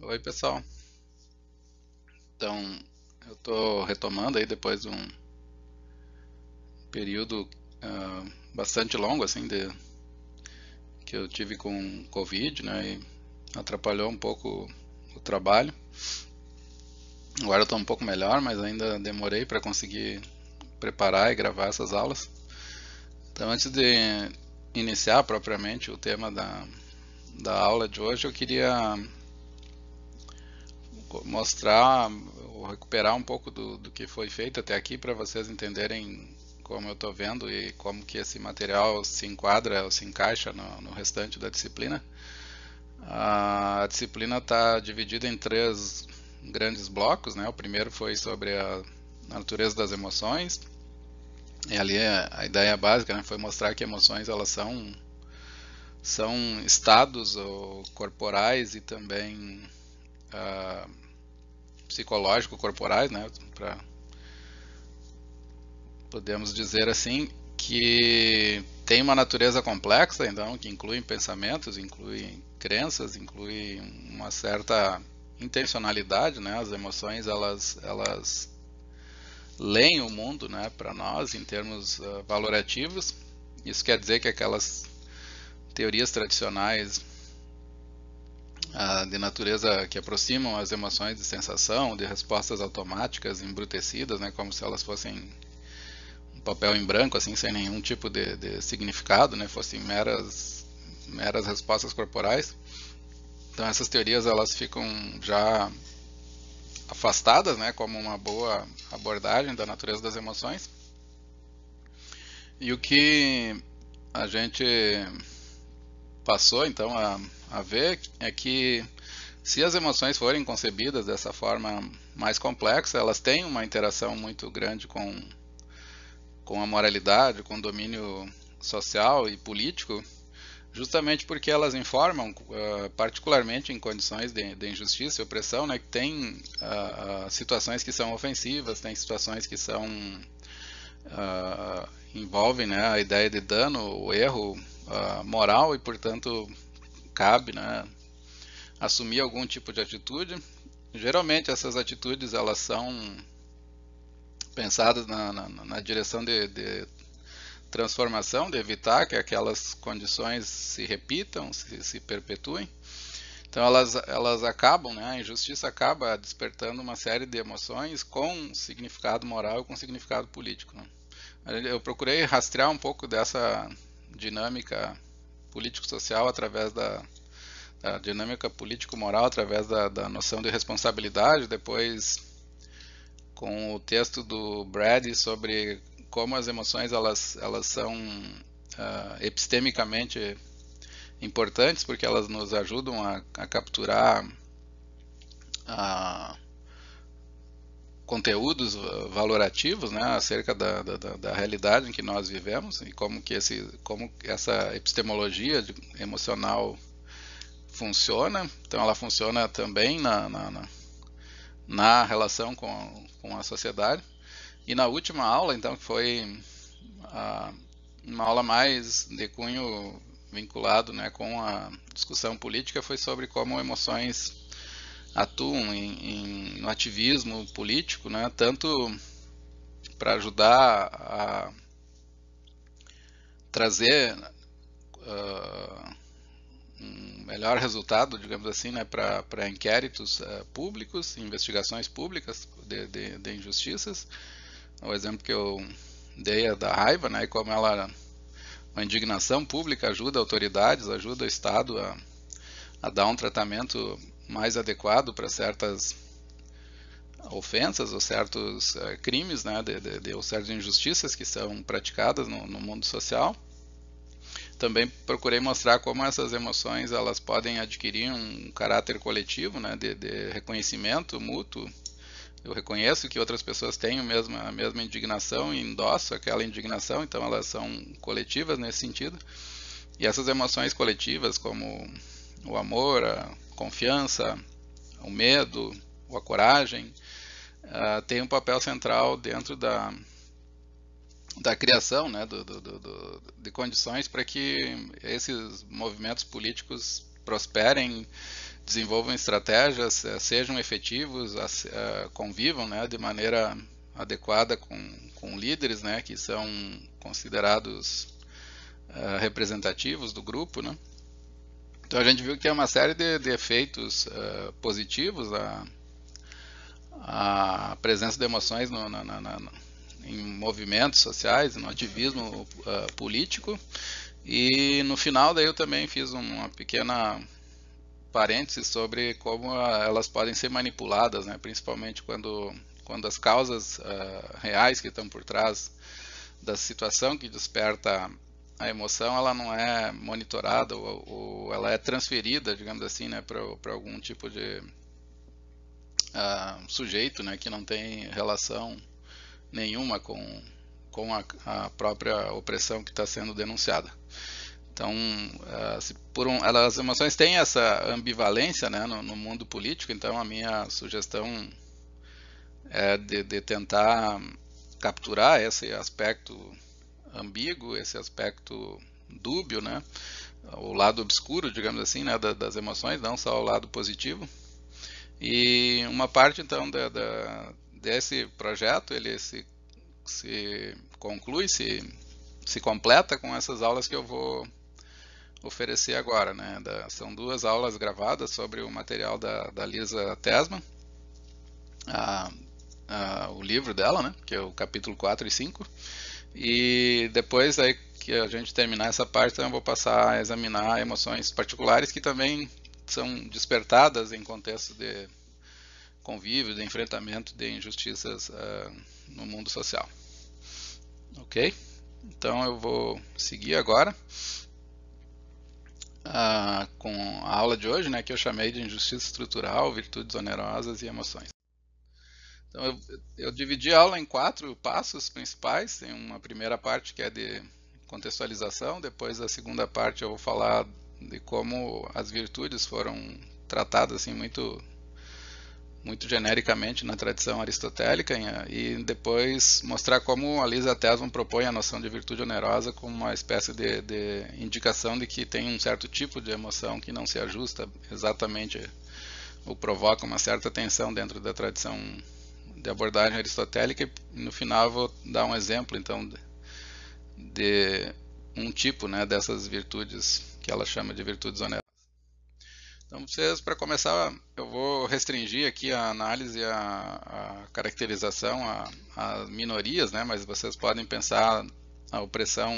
Oi, pessoal. Então, eu estou retomando aí depois de um período bastante longo, assim, que eu tive com Covid, né, e atrapalhou um pouco o trabalho. Agora eu estou um pouco melhor, mas ainda demorei para conseguir preparar e gravar essas aulas. Então, antes de iniciar propriamente o tema da aula de hoje, eu queria mostrar ou recuperar um pouco do que foi feito até aqui para vocês entenderem como eu estou vendo e como que esse material se enquadra ou se encaixa no restante da disciplina. A disciplina está dividida em três grandes blocos, né? O primeiro foi sobre a natureza das emoções, e ali a ideia básica, né, foi mostrar que emoções elas são estados ou corporais e também ah, psicológico-corporais, né, para podemos dizer assim, que tem uma natureza complexa, então, que inclui pensamentos, inclui crenças, inclui uma certa intencionalidade, né? As emoções, elas leem o mundo, né, para nós em termos valorativos. Isso quer dizer que aquelas teorias tradicionais de natureza que aproximam as emoções de sensação, de respostas automáticas embrutecidas, né, como se elas fossem um papel em branco, assim, sem nenhum tipo de significado, né, fossem meras respostas corporais. Então essas teorias elas ficam já afastadas, né, como uma boa abordagem da natureza das emoções. E o que a gente passou então a ver é que se as emoções forem concebidas dessa forma mais complexa, elas têm uma interação muito grande com a moralidade, com o domínio social e político, justamente porque elas informam, particularmente em condições de injustiça e opressão, né, que tem situações que são ofensivas, tem situações que são envolvem, né, a ideia de dano, o erro moral e, portanto, cabe, né, assumir algum tipo de atitude. Geralmente essas atitudes elas são pensadas na direção de transformação, de evitar que aquelas condições se repitam, se perpetuem. Então elas acabam, né, a injustiça acaba despertando uma série de emoções com significado moral e com significado político, né? Eu procurei rastrear um pouco dessa dinâmica político-social através da dinâmica político-moral, através da noção de responsabilidade, depois com o texto do Brady sobre como as emoções elas são epistemicamente importantes, porque elas nos ajudam a capturar a conteúdos valorativos, né, acerca da realidade em que nós vivemos e como essa epistemologia emocional funciona. Então ela funciona também na relação com a sociedade. E na última aula, então, que foi a, uma aula mais de cunho vinculado, né, com a discussão política, foi sobre como emoções atuam no ativismo político, né, tanto para ajudar a trazer um melhor resultado, digamos assim, né, para inquéritos públicos, investigações públicas de injustiças. O exemplo que eu dei é da raiva, né, e como uma indignação pública ajuda autoridades, ajuda o Estado a dar um tratamento mais adequado para certas ofensas ou certos crimes, né, ou certas injustiças que são praticadas no mundo social. Também procurei mostrar como essas emoções elas podem adquirir um caráter coletivo, né, de reconhecimento mútuo. Eu reconheço que outras pessoas têm a mesma indignação e endosso aquela indignação, então elas são coletivas nesse sentido. E essas emoções coletivas, como o amor, a confiança, o medo, a coragem, têm um papel central dentro da criação, né, de condições para que esses movimentos políticos prosperem desenvolvam estratégias, sejam efetivos, convivam, né, de maneira adequada com líderes, né, que são considerados representativos do grupo, né. Então a gente viu que é uma série de efeitos positivos a presença de emoções em movimentos sociais, no ativismo político. E no final daí eu também fiz uma pequena parênteses sobre como elas podem ser manipuladas, né? Principalmente quando as causas reais que estão por trás da situação que desperta a emoção, ela não é monitorada ou ela é transferida, digamos assim, né, para algum tipo de sujeito, né, que não tem relação nenhuma com a própria opressão que está sendo denunciada. Então, as emoções têm essa ambivalência, né, no mundo político, então a minha sugestão é de tentar capturar esse aspecto ambíguo, esse aspecto dúbio, né, o lado obscuro, digamos assim, né, das emoções, não só o lado positivo. E uma parte, então, desse projeto, ele se conclui, se completa com essas aulas que eu vou oferecer agora, né? São 2 aulas gravadas sobre o material da Lisa Tesman, o livro dela, né? Que é o capítulo 4 e 5. E depois aí que a gente terminar essa parte, então eu vou passar a examinar emoções particulares que também são despertadas em contexto de convívio, de enfrentamento de injustiças no mundo social. Ok? Então eu vou seguir agora com a aula de hoje, né, que eu chamei de injustiça estrutural, virtudes onerosas e emoções. Então eu dividi a aula em 4 passos principais. Tem uma primeira parte que é de contextualização, depois a segunda parte eu vou falar de como as virtudes foram tratadas assim muito genericamente na tradição aristotélica, e depois mostrar como a Lisa Tesman propõe a noção de virtude onerosa como uma espécie de indicação de que tem um certo tipo de emoção que não se ajusta exatamente ou provoca uma certa tensão dentro da tradição de abordagem aristotélica. E no final eu vou dar um exemplo então de um tipo, né, dessas virtudes que ela chama de virtudes onerosas. Então, para começar, eu vou restringir aqui a análise, a caracterização a minorias, né? Mas vocês podem pensar a opressão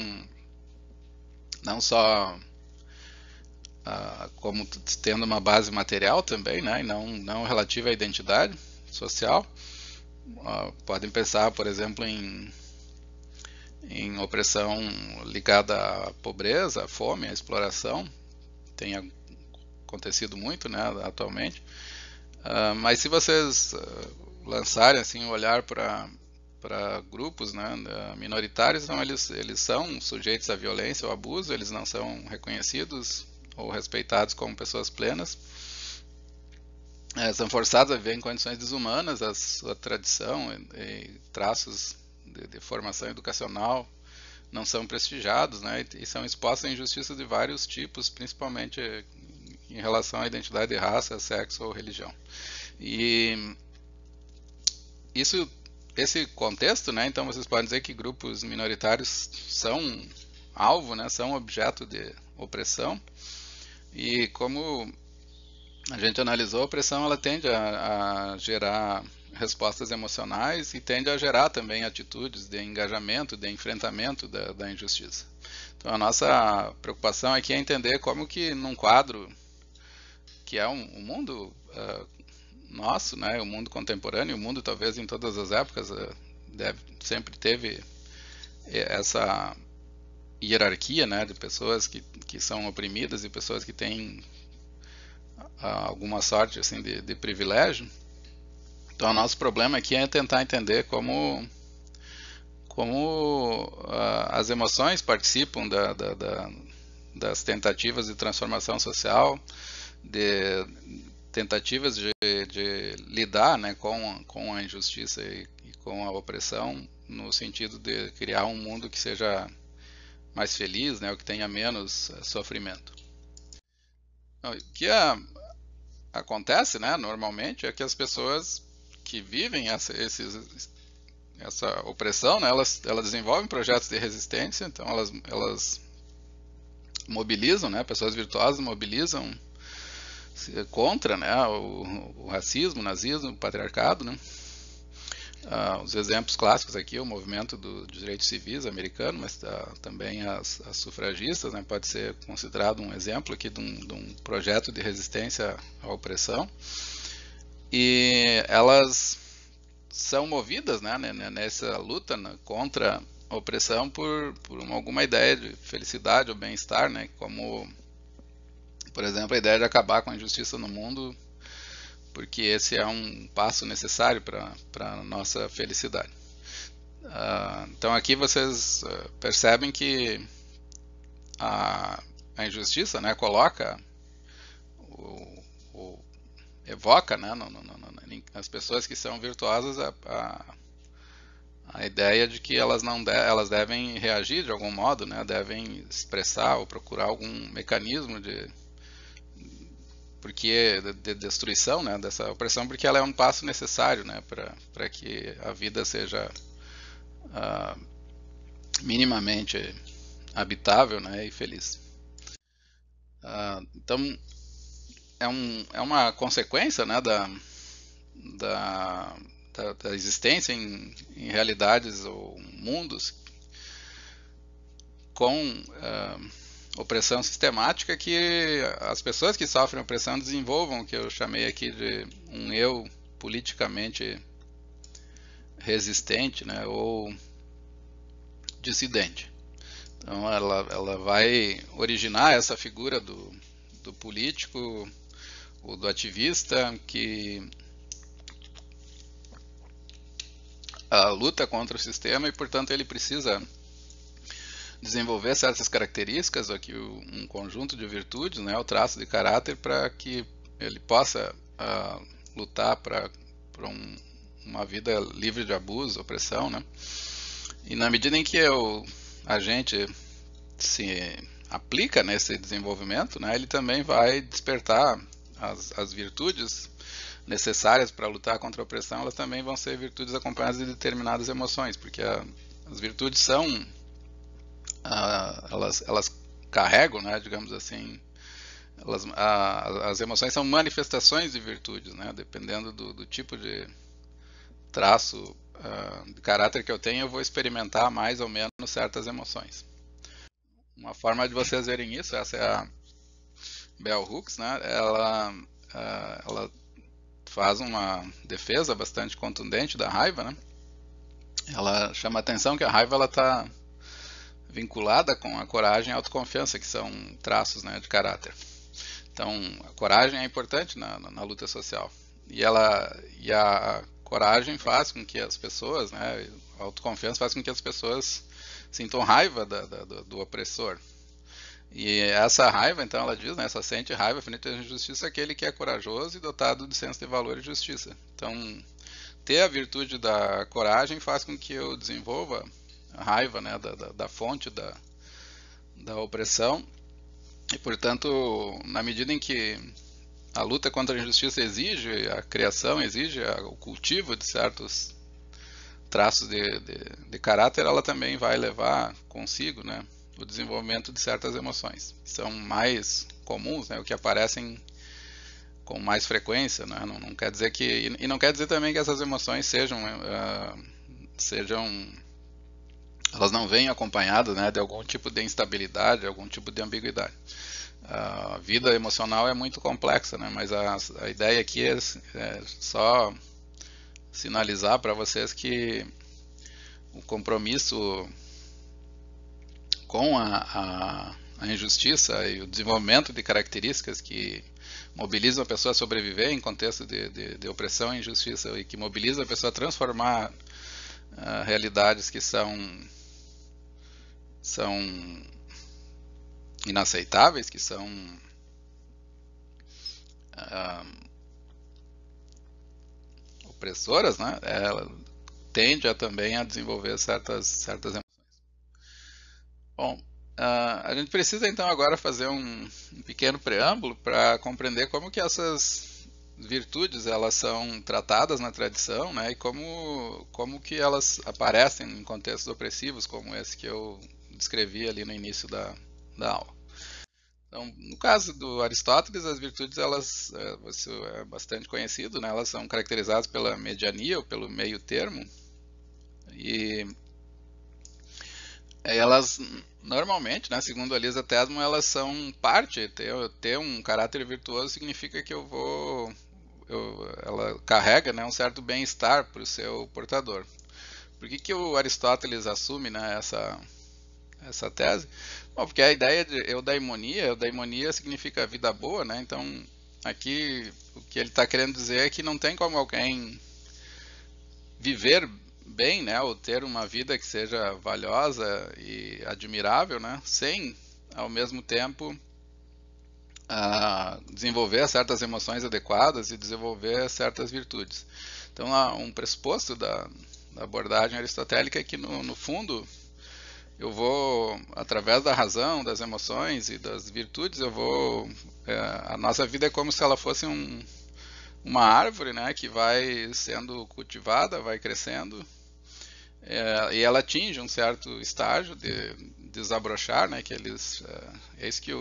não só como tendo uma base material também, né? E não relativa à identidade social. Podem pensar, por exemplo, em opressão ligada à pobreza, à fome, à exploração. Tem acontecido muito, né, atualmente. Mas se vocês lançarem assim um olhar para grupos, né, minoritários, então eles são sujeitos à violência ou abuso, eles não são reconhecidos ou respeitados como pessoas plenas, são forçados a viver em condições desumanas. A sua tradição e traços de formação educacional não são prestigiados, né, e são expostos a injustiças de vários tipos, principalmente em relação à identidade de raça, sexo ou religião. E esse contexto, né, então vocês podem dizer que grupos minoritários são alvo, né, são objeto de opressão. E como a gente analisou, a opressão ela tende a gerar respostas emocionais e tende a gerar também atitudes de engajamento, de enfrentamento da injustiça. Então a nossa preocupação aqui é entender como que num quadro que é um mundo nosso, né, o mundo contemporâneo, o mundo talvez em todas as épocas sempre teve essa hierarquia, né, de pessoas que são oprimidas e pessoas que têm alguma sorte assim de privilégio. Então o nosso problema aqui é tentar entender como as emoções participam das tentativas de transformação social, de tentativas de lidar, né, com a injustiça e com a opressão, no sentido de criar um mundo que seja mais feliz, né, ou que tenha menos sofrimento. Então, que acontece, né, normalmente, é que as pessoas que vivem essa opressão, né, elas desenvolvem projetos de resistência, então elas mobilizam, né, pessoas virtuosas mobilizam contra, né, o racismo, o nazismo, o patriarcado, né. Os exemplos clássicos aqui, o movimento dos direitos civis americano, mas também as sufragistas, né, pode ser considerado um exemplo aqui de um projeto de resistência à opressão. E elas são movidas, né, nessa luta, né, contra a opressão por alguma ideia de felicidade ou bem-estar, né, como, por exemplo, a ideia de acabar com a injustiça no mundo, porque esse é um passo necessário para a nossa felicidade. Então aqui vocês percebem que a injustiça, né, coloca, evoca, né, nas pessoas que são virtuosas a ideia de que elas devem reagir de algum modo, né, devem expressar ou procurar algum mecanismo de destruição, né, dessa opressão, porque ela é um passo necessário, né, para que a vida seja minimamente habitável, né, e feliz. Então é uma consequência, né, da existência em realidades ou mundos com opressão sistemática, que as pessoas que sofrem opressão desenvolvam o que eu chamei aqui de um eu politicamente resistente, né, ou dissidente. Então ela vai originar essa figura do político ou do ativista que luta contra o sistema e, portanto, ele precisa desenvolver certas características, aqui um conjunto de virtudes, né, o traço de caráter, para que ele possa lutar para uma vida livre de abuso, opressão, né? E na medida em que a gente se aplica nesse desenvolvimento, né, ele também vai despertar as virtudes necessárias para lutar contra a opressão. Elas também vão ser virtudes acompanhadas de determinadas emoções, porque as virtudes são elas carregam, né, digamos assim, as emoções são manifestações de virtudes, né, dependendo do tipo de traço de caráter que eu tenho, eu vou experimentar mais ou menos certas emoções. Uma forma de vocês verem isso, essa é a Bell Hooks, né, ela faz uma defesa bastante contundente da raiva, né. Ela chama a atenção que a raiva está vinculada com a coragem e a autoconfiança, que são traços, né, de caráter. Então, a coragem é importante na luta social. E a coragem faz com que as pessoas, né, a autoconfiança faz com que as pessoas sintam raiva do opressor. E essa raiva, então, ela diz, né, essa sente raiva frente à injustiça aquele que é corajoso e dotado de senso de valor e justiça. Então, ter a virtude da coragem faz com que eu desenvolva a raiva, né, da fonte da opressão, e, portanto, na medida em que a luta contra a injustiça exige a criação, exige o cultivo de certos traços de caráter, ela também vai levar consigo, né, o desenvolvimento de certas emoções, que são mais comuns, né, o que aparecem com mais frequência, né, não quer dizer que, e não quer dizer também que essas emoções elas não vêm acompanhadas, né, de algum tipo de instabilidade, algum tipo de ambiguidade. A vida emocional é muito complexa, né, mas a ideia aqui é só sinalizar para vocês que o compromisso com a injustiça e o desenvolvimento de características que mobilizam a pessoa a sobreviver em contexto de opressão e injustiça, e que mobilizam a pessoa a transformar realidades que são inaceitáveis, que são opressoras, né? Ela tende também a desenvolver certas emoções. Bom, a gente precisa então agora fazer um pequeno preâmbulo para compreender como que essas virtudes elas são tratadas na tradição, né, e como que elas aparecem em contextos opressivos, como esse que eu descrevi ali no início da aula. Então, no caso do Aristóteles, as virtudes elas, isso é bastante conhecido, né, elas são caracterizadas pela mediania ou pelo meio termo, e elas normalmente, né, segundo a Lisa Tesman, elas são parte, ter um caráter virtuoso significa que ela carrega, né, um certo bem-estar para o seu portador. Por que o Aristóteles assume, né, essa tese? Bom, porque a ideia de eudaimonia significa vida boa, né, então aqui o que ele está querendo dizer é que não tem como alguém viver bem, né, ou ter uma vida que seja valiosa e admirável, né, sem ao mesmo tempo desenvolver certas emoções adequadas e desenvolver certas virtudes. Então, um pressuposto da abordagem aristotélica é que no fundo eu vou, através da razão, das emoções e das virtudes, a nossa vida é como se ela fosse uma árvore, né, que vai sendo cultivada, vai crescendo, e ela atinge um certo estágio de desabrochar, né, é isso que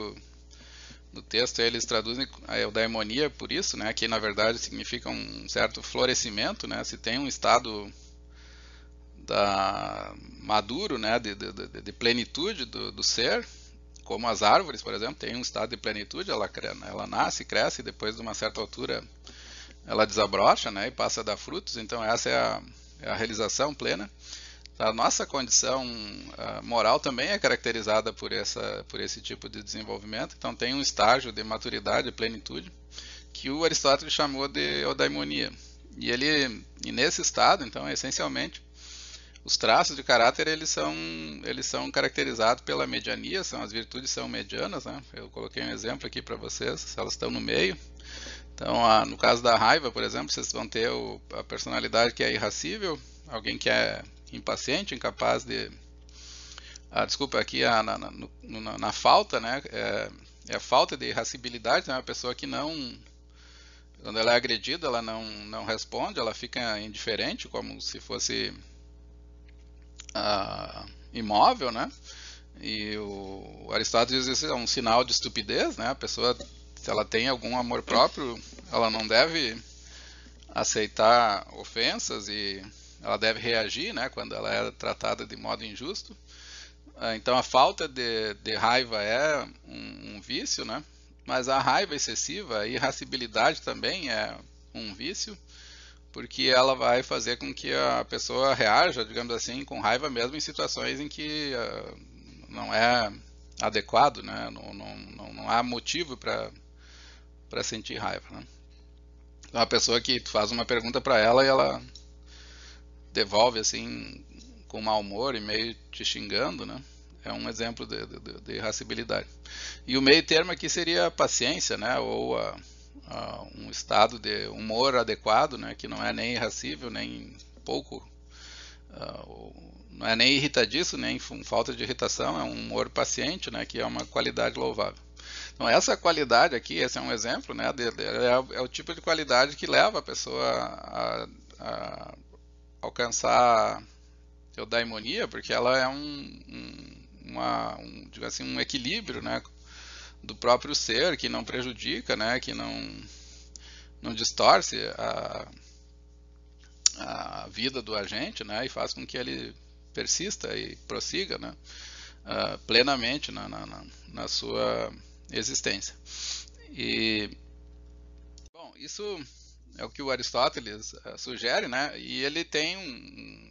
no texto eles traduzem a eudaimonia por isso, né, que na verdade significa um certo florescimento, né, se tem um estado maduro, né, de plenitude do ser, como as árvores, por exemplo, tem um estado de plenitude, ela nasce, cresce, e depois de uma certa altura ela desabrocha, né, e passa a dar frutos, então essa é a realização plena. A nossa condição moral também é caracterizada por esse tipo de desenvolvimento, então tem um estágio de maturidade e plenitude que o Aristóteles chamou de eudaimonia. E nesse estado, então, essencialmente, os traços de caráter eles são caracterizados pela mediania, as virtudes são medianas, né? Eu coloquei um exemplo aqui para vocês, elas estão no meio. Então, no caso da raiva, por exemplo, vocês vão ter a personalidade que é irascível, alguém que é impaciente, incapaz de... desculpa, aqui na falta, né? É a falta de irascibilidade, né? Uma pessoa que não... Quando ela é agredida, ela não responde, ela fica indiferente, como se fosse imóvel, né? E o Aristóteles diz que isso é um sinal de estupidez, né? A pessoa, se ela tem algum amor próprio, ela não deve aceitar ofensas e ela deve reagir, né, quando ela é tratada de modo injusto. Então a falta de raiva é um vício, né? Mas a raiva excessiva, a irascibilidade também é um vício, porque ela vai fazer com que a pessoa reaja, digamos assim, com raiva mesmo em situações em que não é adequado, né? Não há motivo para sentir raiva, né? Então a pessoa que tu faz uma pergunta para ela e ela devolve assim com mau humor e meio te xingando, né? É um exemplo de irascibilidade. E o meio termo aqui seria a paciência, né? Ou um estado de humor adequado, né? Que não é nem irascível, nem pouco, não é nem irritadiço, nem falta de irritação, é um humor paciente, né? Que é uma qualidade louvável. Então essa qualidade aqui, esse é um exemplo, né? É o tipo de qualidade que leva a pessoa a alcançar eudaimonia, porque ela é digamos assim, um equilíbrio, né, do próprio ser, que não prejudica, né, que não distorce a vida do agente, né, e faz com que ele persista e prossiga, né, plenamente na sua existência. E, bom, isso é o que o Aristóteles sugere, né? E ele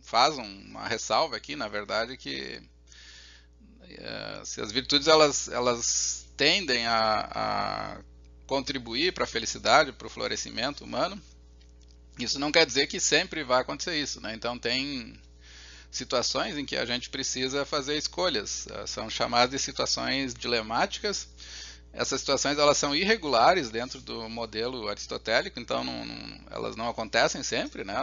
faz uma ressalva aqui, na verdade, que se as virtudes elas tendem a contribuir para a felicidade, para o florescimento humano, isso não quer dizer que sempre vai acontecer isso, né? Então tem situações em que a gente precisa fazer escolhas, são chamadas de situações dilemáticas. Essas situações elas são irregulares dentro do modelo aristotélico, então elas não acontecem sempre, né?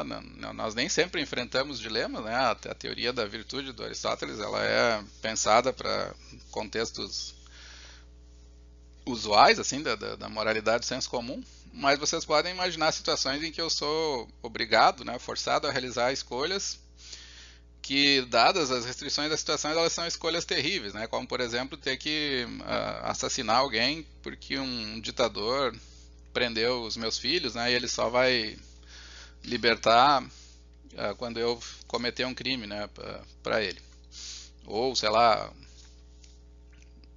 Nós nem sempre enfrentamos dilemas, né? A teoria da virtude do Aristóteles ela é pensada para contextos usuais, assim, da moralidade do senso comum, mas vocês podem imaginar situações em que eu sou obrigado, né, forçado a realizar escolhas que, dadas as restrições das situações, elas são escolhas terríveis, né? Como, por exemplo, ter que assassinar alguém porque um ditador prendeu os meus filhos, né? E ele só vai libertar quando eu cometer um crime, né? Para ele. Ou, sei lá,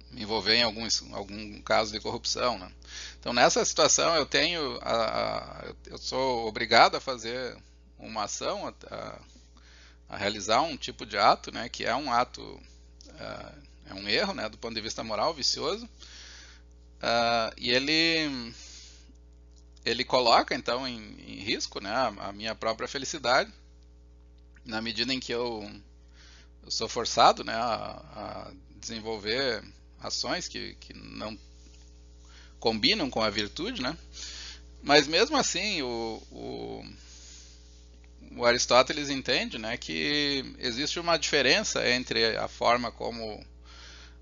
me envolver em algum caso de corrupção, né? Então, nessa situação, eu sou obrigado a fazer uma ação, a realizar um tipo de ato, né, que é um ato, é um erro, né, do ponto de vista moral, vicioso, e ele coloca então em risco, né, a minha própria felicidade, na medida em que eu sou forçado, né, a desenvolver ações que não combinam com a virtude, né, mas mesmo assim o Aristóteles entende, né, que existe uma diferença entre a forma como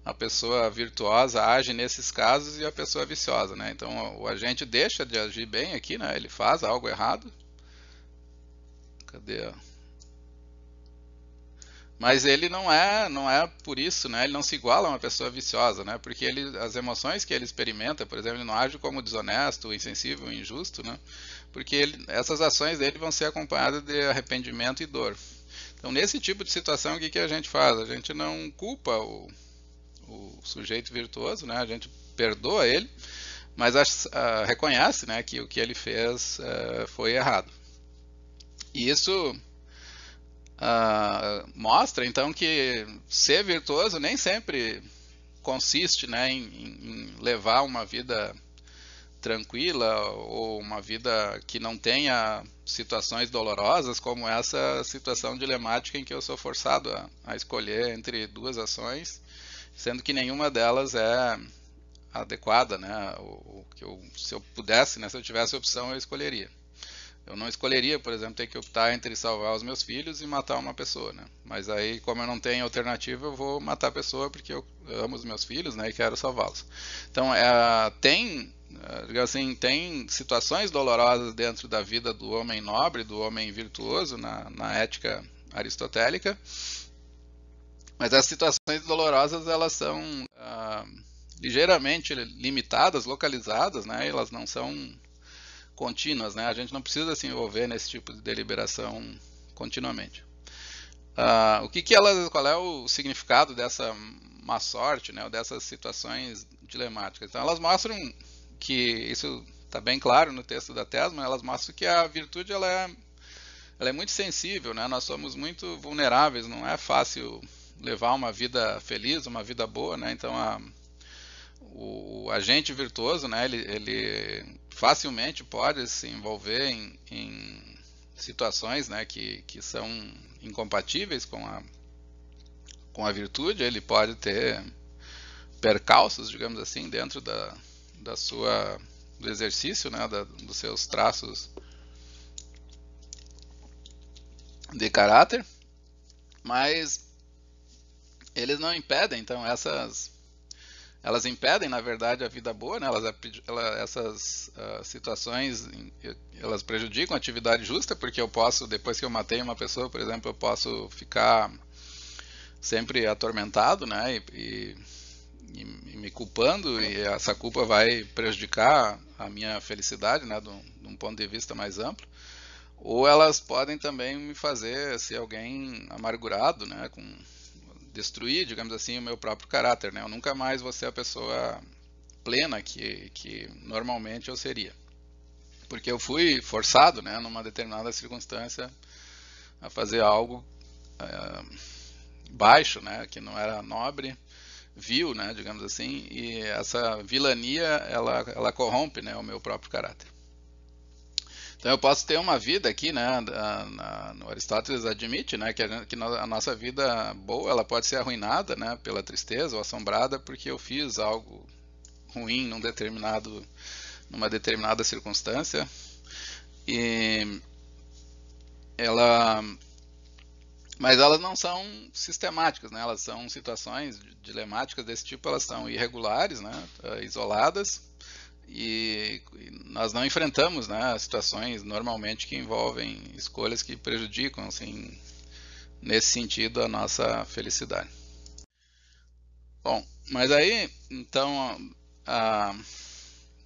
a pessoa virtuosa age nesses casos e a pessoa viciosa, né? Então o agente deixa de agir bem aqui, né? Ele faz algo errado. Cadê? Mas ele não é por isso, né? Ele não se iguala a uma pessoa viciosa, né? Porque as emoções que ele experimenta, por exemplo, ele não age como desonesto, insensível, injusto, né? Porque essas ações dele vão ser acompanhadas de arrependimento e dor. Então, nesse tipo de situação, o que a gente faz? A gente não culpa o sujeito virtuoso, né? A gente perdoa ele, mas reconhece, né, que o que ele fez foi errado. E isso mostra, então, que ser virtuoso nem sempre consiste, né, em levar uma vida tranquila ou uma vida que não tenha situações dolorosas, como essa situação dilemática em que eu sou forçado a escolher entre duas ações, sendo que nenhuma delas é adequada, né? Se eu pudesse, né, se eu tivesse opção, eu escolheria. Eu não escolheria, por exemplo, ter que optar entre salvar os meus filhos e matar uma pessoa, né? Mas aí, como eu não tenho alternativa, eu vou matar a pessoa porque eu amo os meus filhos, né, e quero salvá-los. Então, digamos assim, tem situações dolorosas dentro da vida do homem nobre, do homem virtuoso, na ética aristotélica, mas as situações dolorosas, elas são ligeiramente limitadas, localizadas, né? Elas não são contínuas, né? A gente não precisa se envolver nesse tipo de deliberação continuamente. Qual é o significado dessa má sorte, né? Ou dessas situações dilemáticas? Então, elas mostram que isso está bem claro no texto da Tesman. Elas mostram que a virtude ela é muito sensível, né? Nós somos muito vulneráveis. Não é fácil levar uma vida feliz, uma vida boa, né? Então, o agente virtuoso, né, ele facilmente pode se envolver em situações, né, que são incompatíveis com a virtude. Ele pode ter percalços, digamos assim, dentro do exercício, né, dos seus traços de caráter, mas eles não impedem, então elas impedem, na verdade, a vida boa, né? Essas situações, elas prejudicam a atividade justa, porque eu posso, depois que eu matei uma pessoa, por exemplo, eu posso ficar sempre atormentado, né? E me culpando, e essa culpa vai prejudicar a minha felicidade, né? De um ponto de vista mais amplo. Ou elas podem também me fazer ser alguém amargurado, né? Destruir, digamos assim, o meu próprio caráter, né? Eu nunca mais vou ser a pessoa plena que normalmente eu seria. Porque eu fui forçado, né, numa determinada circunstância, a fazer algo baixo, né, que não era nobre, vil, né, digamos assim, e essa vilania, ela corrompe, né, o meu próprio caráter. Então eu posso ter uma vida aqui, né? No Aristóteles admite, né, que a nossa vida boa, ela pode ser arruinada, né, pela tristeza ou assombrada porque eu fiz algo ruim numa determinada circunstância. Mas elas não são sistemáticas, né? Elas são situações dilemáticas desse tipo, elas são irregulares, né, isoladas. e nós não enfrentamos, né, situações normalmente que envolvem escolhas que prejudicam, assim, nesse sentido, a nossa felicidade. Bom, mas aí, então, a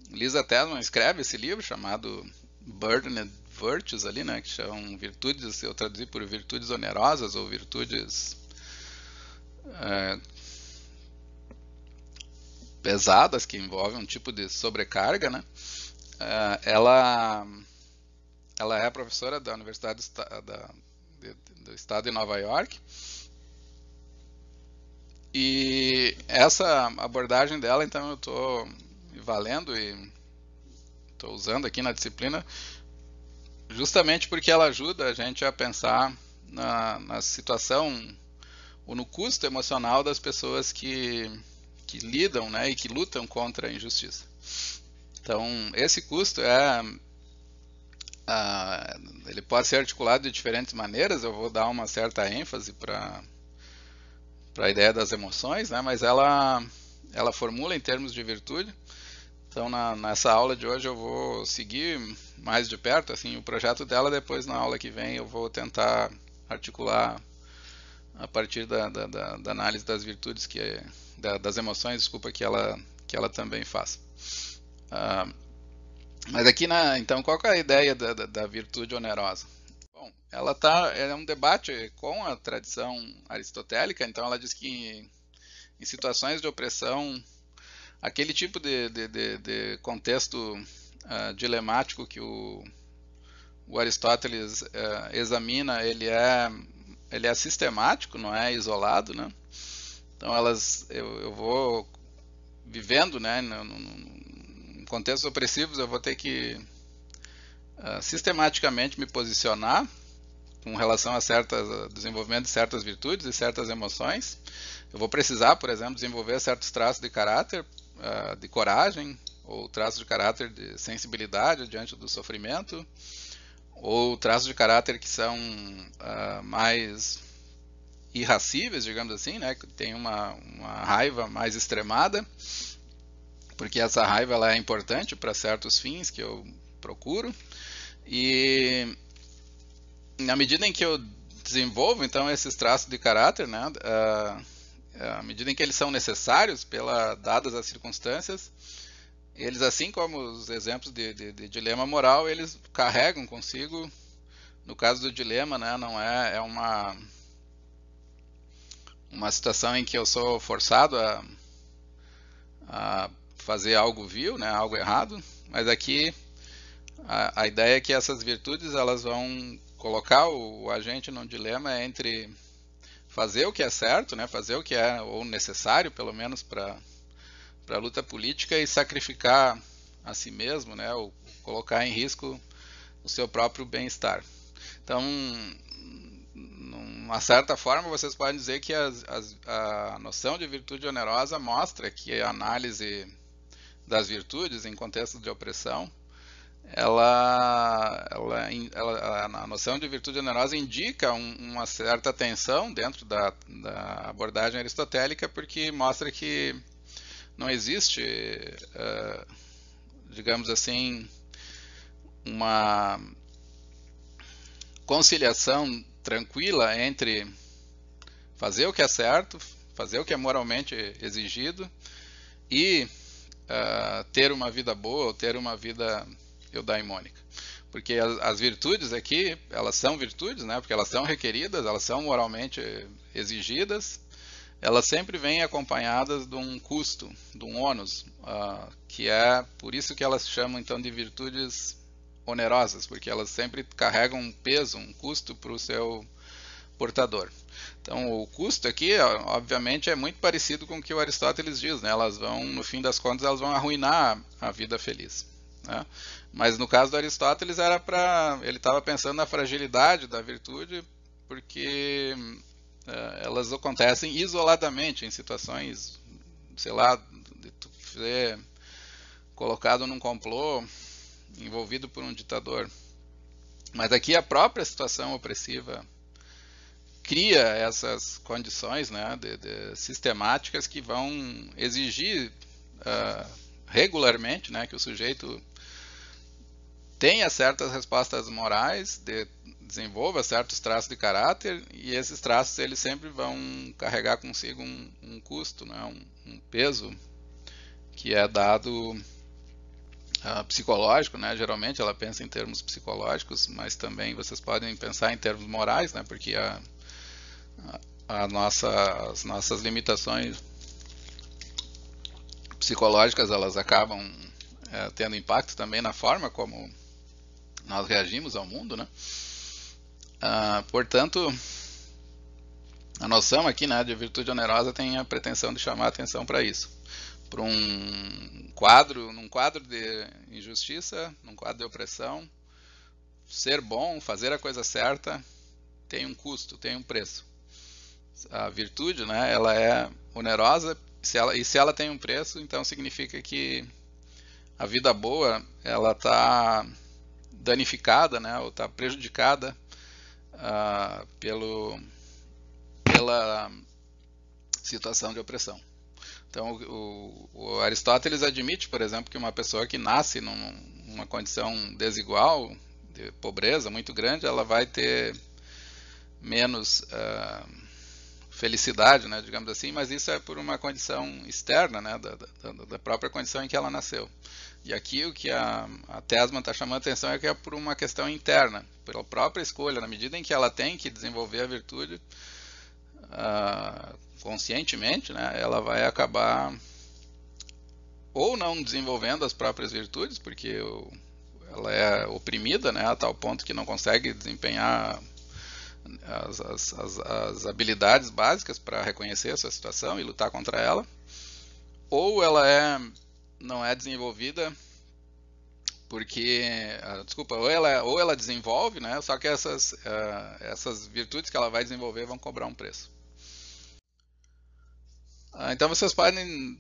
Lisa Tesman escreve esse livro chamado Burdened Virtues ali, né, que são virtudes, eu traduzi por virtudes onerosas ou virtudes pesadas, que envolvem um tipo de sobrecarga, né. Ela é professora da Universidade do Estado de Nova York, e essa abordagem dela, então, eu estou valendo e estou usando aqui na disciplina, justamente porque ela ajuda a gente a pensar na situação ou no custo emocional das pessoas que lidam, né, e que lutam contra a injustiça. Então, esse custo ele pode ser articulado de diferentes maneiras. Eu vou dar uma certa ênfase para a ideia das emoções, né, mas ela formula em termos de virtude. Então, nessa aula de hoje eu vou seguir mais de perto assim, o projeto dela. Depois, na aula que vem, eu vou tentar articular a partir da análise das virtudes, das emoções, desculpa, que ela também faz. Mas aqui, então, qual que é a ideia da virtude onerosa? Bom, ela é um debate com a tradição aristotélica. Então, ela diz que em situações de opressão, aquele tipo de contexto dilemático que o Aristóteles examina, ele é sistemático, não é isolado, né? Então, eu vou vivendo, né, em contextos opressivos, eu vou ter que sistematicamente me posicionar com relação a desenvolvimento de certas virtudes e certas emoções. Eu vou precisar, por exemplo, desenvolver certos traços de caráter, de coragem, ou traços de caráter de sensibilidade diante do sofrimento, ou traços de caráter que são mais irracíveis, digamos assim, né, que tem uma raiva mais extremada, porque essa raiva ela é importante para certos fins que eu procuro. E na medida em que eu desenvolvo, então, esses traços de caráter, né, à medida em que eles são necessários, dadas as circunstâncias, eles, assim como os exemplos de dilema moral, eles carregam consigo, no caso do dilema, né, não é uma situação em que eu sou forçado a fazer algo vil, né, algo errado, mas aqui a ideia é que essas virtudes elas vão colocar o agente num dilema entre fazer o que é certo, né, fazer o que é ou necessário, pelo menos para a luta política, e sacrificar a si mesmo, né, ou colocar em risco o seu próprio bem-estar. Então, de uma certa forma, vocês podem dizer que a noção de virtude onerosa mostra que a análise das virtudes em contexto de opressão, a noção de virtude onerosa indica uma certa tensão dentro da abordagem aristotélica, porque mostra que não existe, digamos assim, uma conciliação tranquila entre fazer o que é certo, fazer o que é moralmente exigido e ter uma vida boa ou ter uma vida eudaimônica. Porque as virtudes aqui, elas são virtudes, né? Porque elas são requeridas, elas são moralmente exigidas, elas sempre vêm acompanhadas de um custo, de um ônus, que é por isso que elas chamam então de virtudes onerosas, porque elas sempre carregam um peso, um custo para o seu portador. Então, o custo aqui, obviamente, é muito parecido com o que o Aristóteles diz, né? Elas vão, no fim das contas, elas vão arruinar a vida feliz, né? Mas no caso do Aristóteles ele estava pensando na fragilidade da virtude, porque elas acontecem isoladamente em situações, sei lá, de tu ser colocado num complô, envolvido por um ditador. Mas aqui a própria situação opressiva cria essas condições, né, sistemáticas que vão exigir regularmente, né, que o sujeito tenha certas respostas morais, desenvolva certos traços de caráter, e esses traços eles sempre vão carregar consigo um custo, né, um peso que é dado psicológico, né? Geralmente ela pensa em termos psicológicos, mas também vocês podem pensar em termos morais, né? Porque as nossas limitações psicológicas elas acabam tendo impacto também na forma como nós reagimos ao mundo, né? Portanto, a noção aqui, né, de virtude onerosa tem a pretensão de chamar a atenção para isso, para num quadro de injustiça, num quadro de opressão. Ser bom, fazer a coisa certa tem um custo, tem um preço. A virtude, né, ela é onerosa, e se ela tem um preço, então significa que a vida boa ela está danificada, né, ou está prejudicada pela situação de opressão. Então, o Aristóteles admite, por exemplo, que uma pessoa que nasce numa condição desigual, de pobreza muito grande, ela vai ter menos felicidade, né, digamos assim, mas isso é por uma condição externa, né, da própria condição em que ela nasceu. E aqui o que a Tesman está chamando a atenção é que é por uma questão interna, pela própria escolha, na medida em que ela tem que desenvolver a virtude conscientemente, né, ela vai acabar ou não desenvolvendo as próprias virtudes, porque ela é oprimida, né, a tal ponto que não consegue desempenhar as habilidades básicas para reconhecer essa situação e lutar contra ela, ou ela não é desenvolvida porque, ou ela desenvolve, né, só que essas virtudes que ela vai desenvolver vão cobrar um preço. Então vocês podem,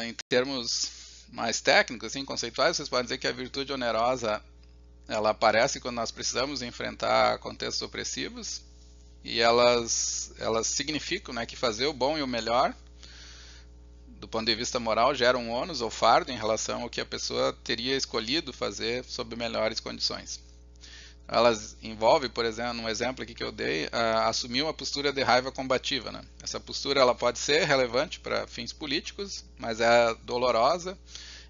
em termos mais técnicos, assim, conceituais, vocês podem dizer que a virtude onerosa ela aparece quando nós precisamos enfrentar contextos opressivos, e elas significam, né, que fazer o bom e o melhor do ponto de vista moral gera um ônus ou fardo em relação ao que a pessoa teria escolhido fazer sob melhores condições. Elas envolvem, por exemplo, num exemplo aqui que eu dei, assumir uma postura de raiva combativa, né? Essa postura ela pode ser relevante para fins políticos, mas é dolorosa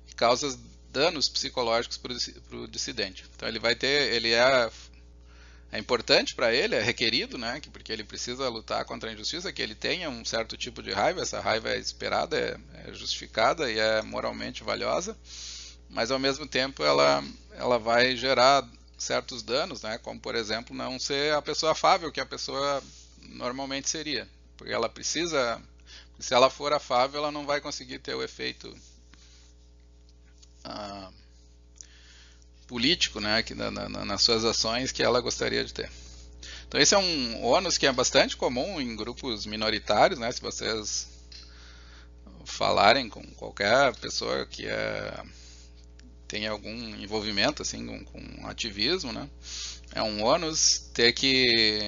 e causa danos psicológicos para o dissidente. Então é importante para ele, é requerido, né? Porque ele precisa lutar contra a injustiça, que ele tenha um certo tipo de raiva. Essa raiva é esperada, é justificada e é moralmente valiosa, mas ao mesmo tempo ela vai gerar certos danos, né? Como por exemplo não ser a pessoa afável que a pessoa normalmente seria, porque ela precisa, se ela for afável, ela não vai conseguir ter o efeito político, né, que nas suas ações que ela gostaria de ter. Então esse é um ônus que é bastante comum em grupos minoritários, né? Se vocês falarem com qualquer pessoa que tem algum envolvimento assim com ativismo, né? É um ônus ter que,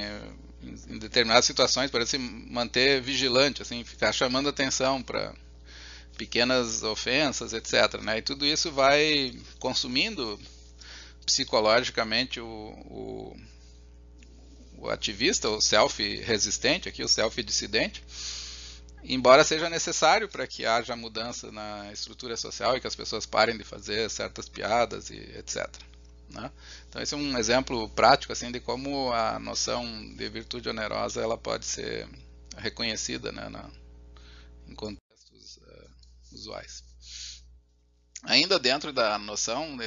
em determinadas situações, parece manter vigilante, assim, ficar chamando atenção para pequenas ofensas, etc., né? E tudo isso vai consumindo psicologicamente o ativista, o self-resistente, aqui, o self-dissidente, embora seja necessário para que haja mudança na estrutura social e que as pessoas parem de fazer certas piadas e etc., né? Então esse é um exemplo prático assim de como a noção de virtude onerosa ela pode ser reconhecida, né, em contextos usuais. Ainda dentro da noção,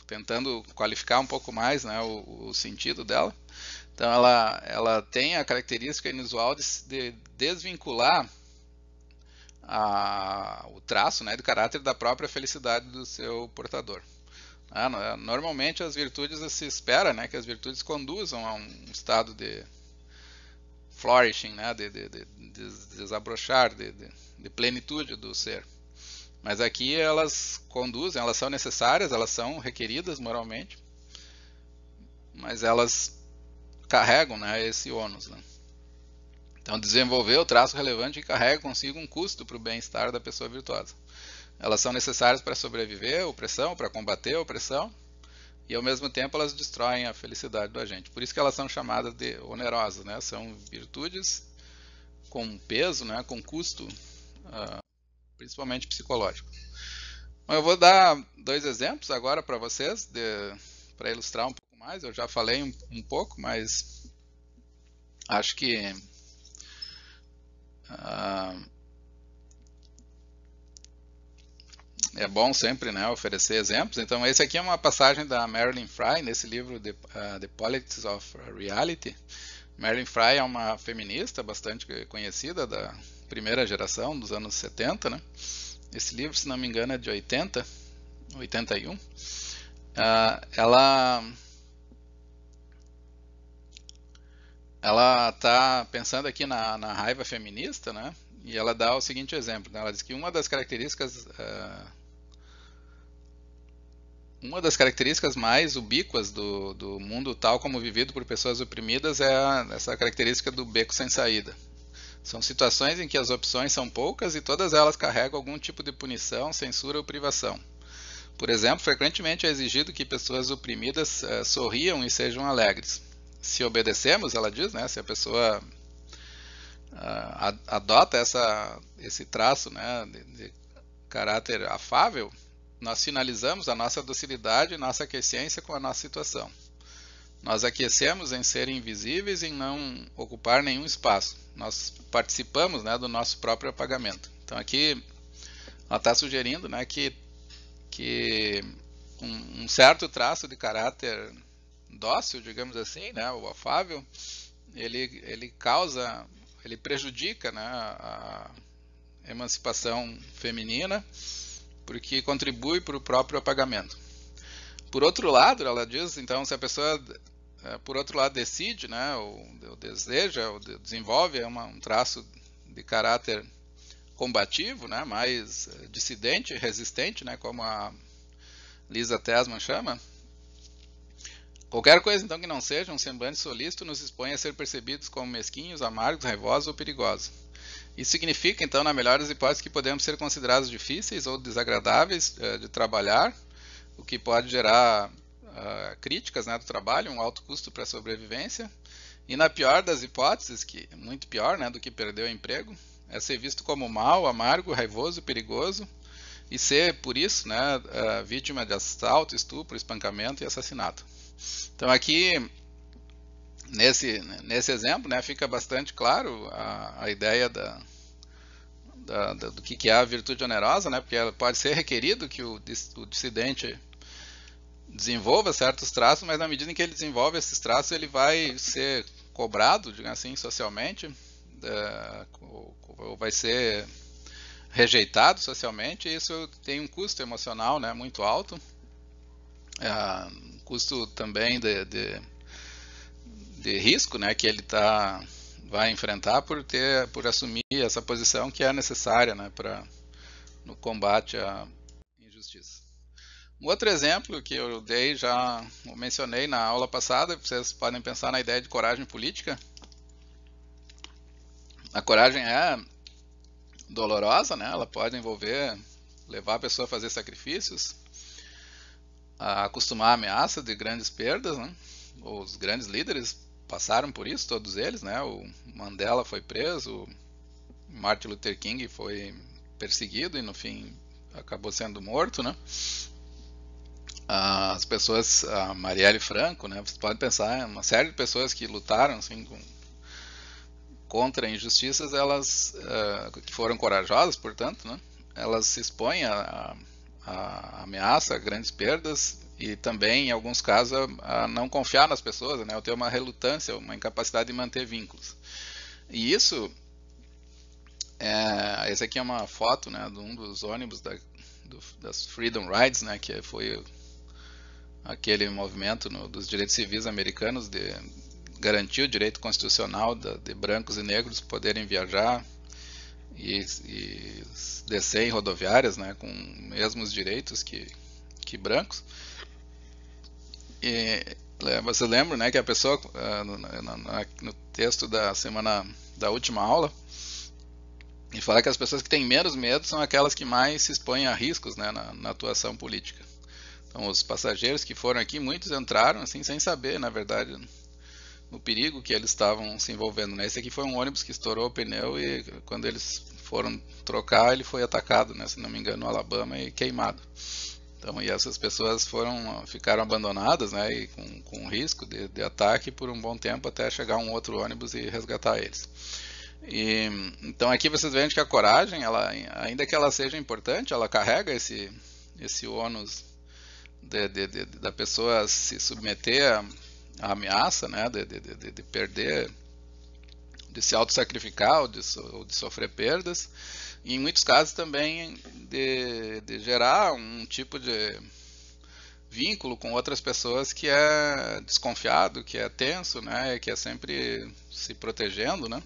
tentando qualificar um pouco mais, né, o sentido dela, então ela tem a característica inusual de desvincular o traço, né, do caráter da própria felicidade do seu portador. Normalmente as virtudes se espera, né, que as virtudes conduzam a um estado de flourishing, né, de desabrochar, de plenitude do ser. Mas aqui elas conduzem, elas são necessárias, elas são requeridas moralmente, mas elas carregam, né, esse ônus, né? Então desenvolver o traço relevante carrega consigo um custo para o bem-estar da pessoa virtuosa. Elas são necessárias para sobreviver à opressão, para combater a opressão, e ao mesmo tempo elas destroem a felicidade do agente. Por isso que elas são chamadas de onerosas, né? São virtudes com peso, né? Com custo, principalmente psicológico. Bom, eu vou dar 2 exemplos agora para vocês, para ilustrar um pouco mais. Eu já falei um pouco, mas acho que é bom sempre, né, oferecer exemplos. Então, esse aqui é uma passagem da Marilyn Frye, nesse livro The Politics of Reality. Marilyn Frye é uma feminista bastante conhecida, da primeira geração, dos anos 70, né? Esse livro, se não me engano, é de 81. Ela está pensando aqui na raiva feminista, né? E ela dá o seguinte exemplo, né? Ela diz que uma das características mais ubíquas do mundo tal como vivido por pessoas oprimidas é essa característica do beco sem saída. São situações em que as opções são poucas e todas elas carregam algum tipo de punição, censura ou privação. Por exemplo, frequentemente é exigido que pessoas oprimidas sorriam e sejam alegres. Se obedecemos, ela diz, né, se a pessoa adota esse traço, né, de caráter afável, nós finalizamos a nossa docilidade e nossa aquiescência com a nossa situação. Nós aquecemos em ser invisíveis e em não ocupar nenhum espaço. Nós participamos, né, do nosso próprio apagamento. Então aqui ela está sugerindo, né, que um certo traço de caráter dócil, digamos assim, né, o afável, ele prejudica, né, a emancipação feminina, porque contribui para o próprio apagamento. Por outro lado, ela diz, então, se a pessoa, por outro lado, decide, né, ou deseja, ou desenvolve um traço de caráter combativo, né, mais dissidente, resistente, né, como a Lisa Tesman chama, qualquer coisa, então, que não seja um semblante solícito nos expõe a ser percebidos como mesquinhos, amargos, raivosos ou perigosos. Isso significa, então, na melhor das hipóteses, que podemos ser considerados difíceis ou desagradáveis de trabalhar, o que pode gerar críticas, né, do trabalho, um alto custo para a sobrevivência. E na pior das hipóteses, que é muito pior, né, do que perder o emprego, é ser visto como mau, amargo, raivoso, perigoso e ser, por isso, né, vítima de assalto, estupro, espancamento e assassinato. Então aqui, nesse exemplo, né, fica bastante claro a ideia do que é a virtude onerosa, né, porque ela pode ser requerido que o dissidente desenvolva certos traços, mas na medida em que ele desenvolve esses traços, ele vai ser cobrado, digamos assim, socialmente, ou vai ser rejeitado socialmente, e isso tem um custo emocional, né, muito alto, um custo também de risco, né, que ele vai enfrentar por assumir essa posição que é necessária, né, no combate à injustiça. Um outro exemplo que eu mencionei na aula passada, vocês podem pensar na ideia de coragem política. A coragem é dolorosa, né? Ela pode levar a pessoa a fazer sacrifícios, a acostumar a ameaça de grandes perdas, né? Os grandes líderes passaram por isso, todos eles, né? O Mandela foi preso, o Martin Luther King foi perseguido e no fim acabou sendo morto, né? As pessoas, a Marielle Franco, né? Você pode pensar, uma série de pessoas que lutaram assim, contra injustiças, elas que foram corajosas, portanto, né? Elas se expõem a ameaça, a grandes perdas e também, em alguns casos, a não confiar nas pessoas, né? Ou ter uma relutância, uma incapacidade de manter vínculos. E isso, essa aqui é uma foto, né, de um dos ônibus das Freedom Rides, né, que foi aquele movimento dos direitos civis americanos de garantir o direito constitucional de brancos e negros poderem viajar e descer em rodoviárias, né, com os mesmos direitos que brancos. E você lembra, né, que a pessoa no texto da última aula, E fala que as pessoas que têm menos medo são aquelas que mais se expõem a riscos, né, na atuação política. Então, os passageiros que foram aqui, muitos entraram assim sem saber, na verdade, no perigo que eles estavam se envolvendo, né? Esse aqui foi um ônibus que estourou o pneu e quando eles foram trocar, ele foi atacado, né, se não me engano, no Alabama e queimado. Então, e essas pessoas ficaram abandonadas, né, e com risco de ataque por um bom tempo até chegar um outro ônibus e resgatar eles. E, então aqui vocês veem que a coragem, ela, ainda que ela seja importante, ela carrega esse ônus da pessoa se submeter à ameaça, né, de perder, de se auto-sacrificar ou de sofrer perdas, e em muitos casos também de gerar um tipo de vínculo com outras pessoas que é desconfiado, que é tenso, né, que é sempre se protegendo, né,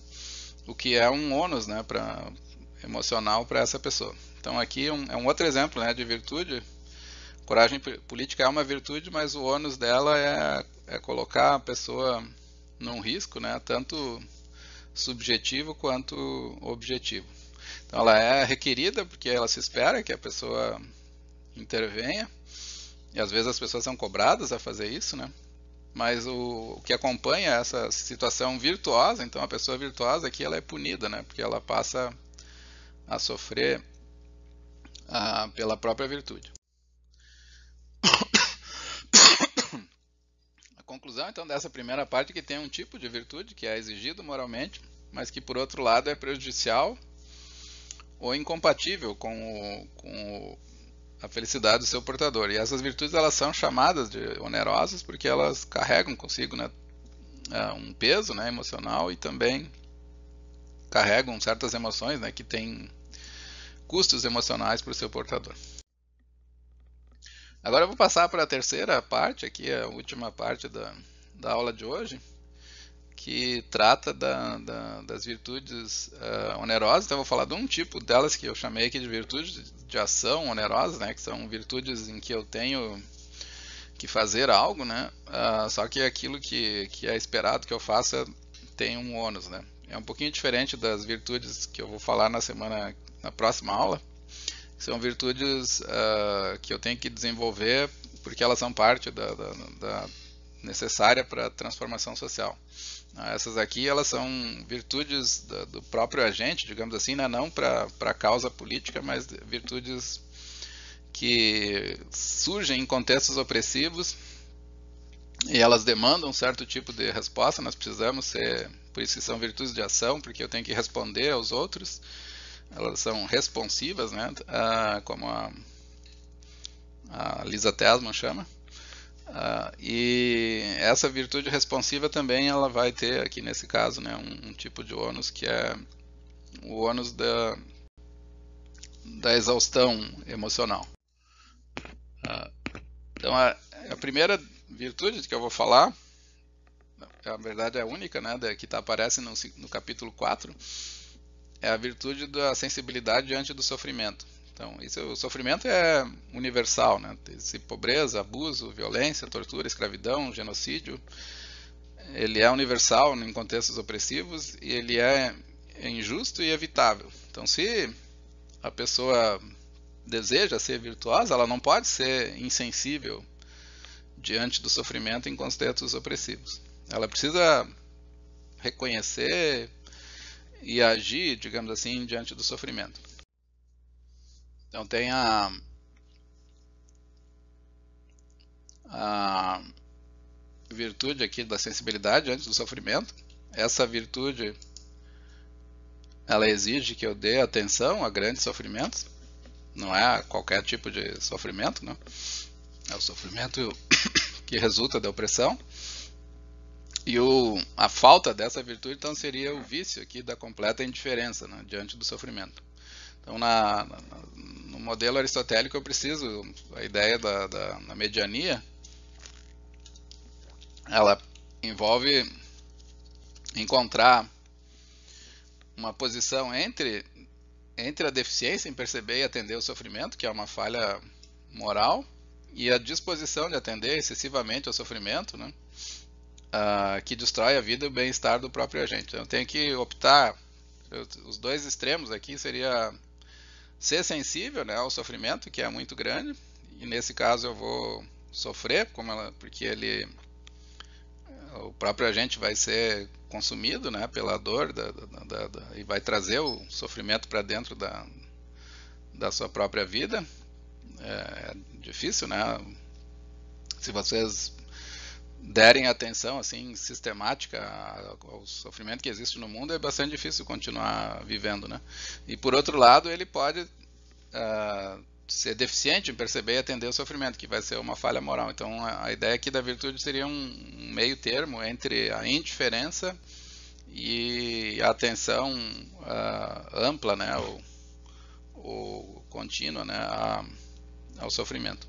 o que é um ônus, né, emocional para essa pessoa. Então aqui é um outro exemplo, né, de virtude. Coragem política é uma virtude, mas o ônus dela é colocar a pessoa num risco, né, tanto subjetivo quanto objetivo. Então ela é requerida porque ela se espera que a pessoa intervenha, e às vezes as pessoas são cobradas a fazer isso, né? Mas o que acompanha essa situação virtuosa, então a pessoa virtuosa aqui ela é punida, né? Porque ela passa a sofrer pela própria virtude. A conclusão então dessa primeira parte é que tem um tipo de virtude que é exigido moralmente, mas que por outro lado é prejudicial ou incompatível com a felicidade do seu portador. E essas virtudes elas são chamadas de onerosas porque elas carregam consigo, né, um peso, né, emocional, e também carregam certas emoções, né, que têm custos emocionais para o seu portador. Agora eu vou passar para a terceira parte, aqui a última parte da aula de hoje, que trata das virtudes onerosas. Então eu vou falar de um tipo delas que eu chamei aqui de virtudes de ação onerosa, né, que são virtudes em que eu tenho que fazer algo, né, só que aquilo que é esperado que eu faça tem um ônus, né. É um pouquinho diferente das virtudes que eu vou falar na próxima aula, que são virtudes que eu tenho que desenvolver porque elas são parte da necessária para a transformação social. Essas aqui elas são virtudes do próprio agente, digamos assim, né? Não para a causa política, mas virtudes que surgem em contextos opressivos e elas demandam um certo tipo de resposta. Nós precisamos ser, por isso que são virtudes de ação, porque eu tenho que responder aos outros. Elas são responsivas, né? Como a Lisa Tesman chama. E essa virtude responsiva também ela vai ter aqui nesse caso, né, um tipo de ônus que é o ônus da exaustão emocional. Então a primeira virtude que eu vou falar, na verdade é a única, né, que aparece no capítulo 4, é a virtude da sensibilidade diante do sofrimento. Então, o sofrimento é universal, né? Tem pobreza, abuso, violência, tortura, escravidão, genocídio. Ele é universal em contextos opressivos e ele é injusto e evitável. Então, se a pessoa deseja ser virtuosa, ela não pode ser insensível diante do sofrimento em contextos opressivos. Ela precisa reconhecer e agir, digamos assim, diante do sofrimento. Então tem a virtude aqui da sensibilidade diante do sofrimento. Essa virtude ela exige que eu dê atenção a grandes sofrimentos. Não é a qualquer tipo de sofrimento, né? É o sofrimento que resulta da opressão. E a falta dessa virtude então seria o vício aqui da completa indiferença, né, diante do sofrimento. Então no modelo aristotélico eu preciso, a ideia da mediania, ela envolve encontrar uma posição entre a deficiência em perceber e atender o sofrimento, que é uma falha moral, e a disposição de atender excessivamente ao sofrimento, né, que destrói a vida e o bem-estar do próprio agente. Então eu tenho que optar, os dois extremos aqui seria ser sensível, né, ao sofrimento, que é muito grande, e nesse caso eu vou sofrer, porque o próprio agente vai ser consumido, né, pela dor e vai trazer o sofrimento para dentro da sua própria vida. É difícil, né? Se vocês derem atenção assim sistemática ao sofrimento que existe no mundo, é bastante difícil continuar vivendo, né? E por outro lado, ele pode ser deficiente em perceber e atender o sofrimento, que vai ser uma falha moral. Então a ideia aqui da virtude seria um meio termo entre a indiferença e a atenção ampla, né, ou contínua, né, ao sofrimento.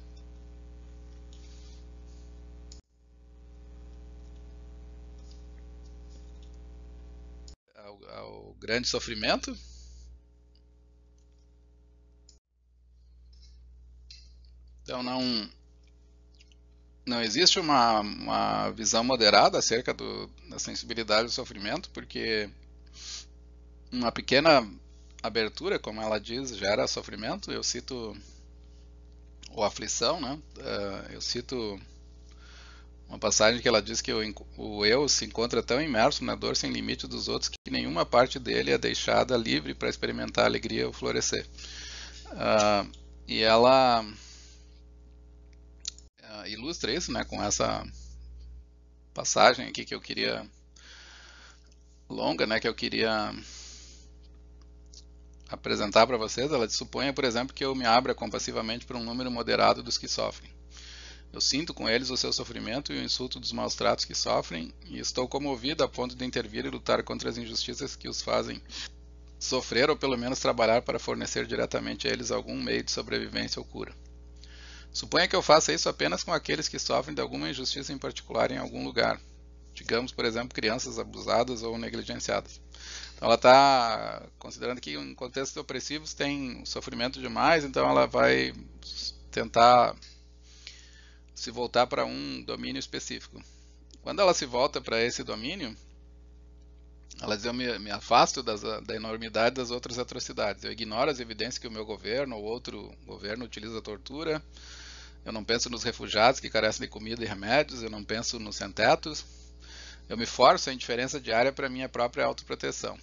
Ao grande sofrimento. Então não existe uma visão moderada acerca da sensibilidade do sofrimento, porque uma pequena abertura, como ela diz, gera sofrimento. Eu cito ou aflição, né? Eu cito uma passagem que ela diz que o eu se encontra tão imerso na dor sem limite dos outros que nenhuma parte dele é deixada livre para experimentar a alegria ou florescer. E ela ilustra isso, né, com essa passagem aqui que eu queria longa, né, que eu queria apresentar para vocês. Ela suponha, por exemplo, que eu me abra compassivamente para um número moderado dos que sofrem. Eu sinto com eles o seu sofrimento e o insulto dos maus tratos que sofrem, e estou comovido a ponto de intervir e lutar contra as injustiças que os fazem sofrer, ou pelo menos trabalhar para fornecer diretamente a eles algum meio de sobrevivência ou cura. Suponha que eu faça isso apenas com aqueles que sofrem de alguma injustiça em particular em algum lugar. Digamos, por exemplo, crianças abusadas ou negligenciadas. Então ela está considerando que em contextos opressivos tem sofrimento demais, então ela vai tentar se voltar para um domínio específico. Quando ela se volta para esse domínio, ela diz: eu me afasto da enormidade das outras atrocidades. Eu ignoro as evidências que o meu governo ou outro governo utiliza a tortura. Eu não penso nos refugiados que carecem de comida e remédios. Eu não penso nos sem-tetos. Eu me forço a indiferença diária para minha própria autoproteção.